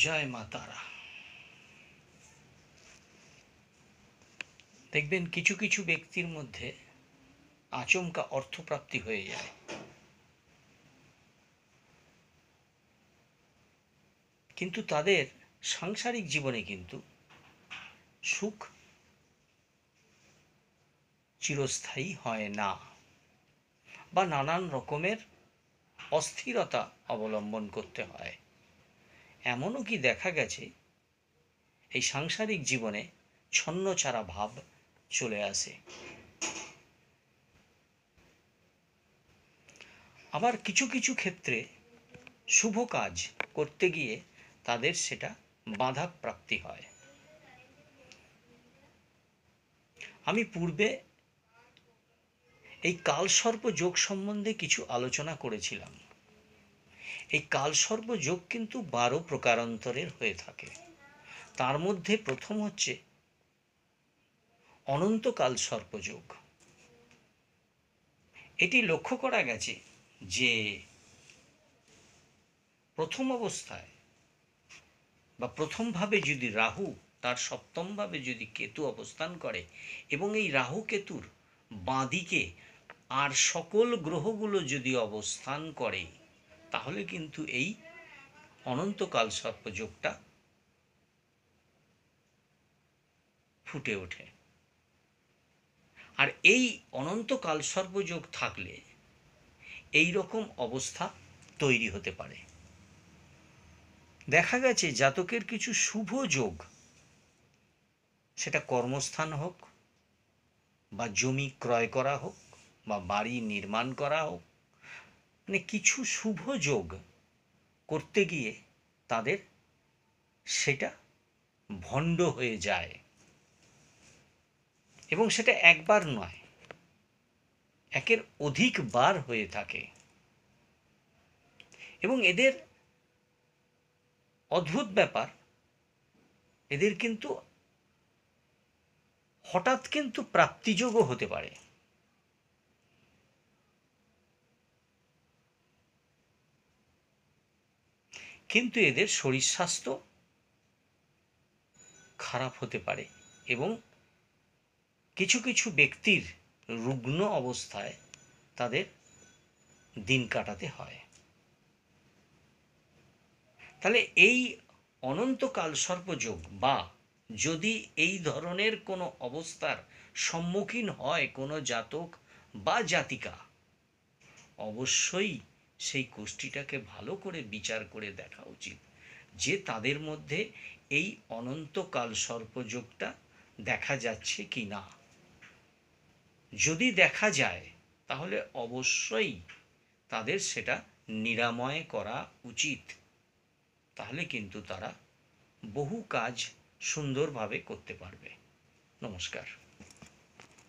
জয় মা তারা। দেখবেন কিছু কিছু ব্যক্তির মধ্যে আচমকা অর্থপ্রাপ্তি হয়ে যায়, কিন্তু তাদের সাংসারিক জীবনে কিন্তু সুখ চিরস্থায়ী হয় না, বা নানান রকমের অস্থিরতা অবলম্বন করতে হয়। এমনও কি দেখা গেছে এই সাংসারিক জীবনে ছন্নছাড়া ভাব চলে আসে। আবার কিছু কিছু ক্ষেত্রে শুভ কাজ করতে গিয়ে তাদের সেটা বাধা প্রাপ্তি হয়। আমি পূর্বে এই কালসর্প যোগ সম্বন্ধে কিছু আলোচনা করেছিলাম। এই কালসর্প যোগ কিন্তু 12 প্রকারান্তরের হয়ে থাকে। তার মধ্যে প্রথম হচ্ছে অনন্ত কালসর্প যোগ। এটি লক্ষ্য করা গেছে যে প্রথম অবস্থায় বা প্রথমভাবে যদি রাহু, তার সপ্তমভাবে যদি কেতু অবস্থান করে এবং এই রাহু কেতুর বাঁদিকে আর সকল গ্রহগুলো যদি অবস্থান করে, তাহলে কিন্তু এই অনন্তকাল সর্পযোগটা ফুটে ওঠে। আর এই অনন্তকাল সর্পযোগ থাকলে এই রকম অবস্থা তৈরি হতে পারে। দেখা গেছে জাতকের কিছু শুভ যোগ, সেটা কর্মস্থান হোক বা জমি ক্রয় করা হোক বা বাড়ি নির্মাণ করা হোক, মানে কিছু শুভ যোগ করতে গিয়ে তাদের সেটা ভণ্ড হয়ে যায়, এবং সেটা একবার নয়, একের অধিক বার হয়ে থাকে। এবং এদের অদ্ভুত ব্যাপার, এদের কিন্তু হঠাৎ কিন্তু প্রাপ্তিযোগও হতে পারে। কিন্তু এদের শরীর স্বাস্থ্য খারাপ হতে পারে, এবং কিছু কিছু ব্যক্তির রুগ্ন অবস্থায় তাদের দিন কাটাতে হয়। তাহলে এই অনন্তকাল সর্পযোগ, বা যদি এই ধরনের কোনো অবস্থার সম্মুখীন হয় কোনো জাতক বা জাতিকা, অবশ্যই সেই গোষ্ঠীটাকে ভালো করে বিচার করে দেখা উচিত যে তাদের মধ্যে এই অনন্তকাল সর্পযোগটা দেখা যাচ্ছে কি না। যদি দেখা যায় তাহলে অবশ্যই তাদের সেটা নিরাময় করা উচিত। তাহলে কিন্তু তারা বহু কাজ সুন্দরভাবে করতে পারবে। নমস্কার।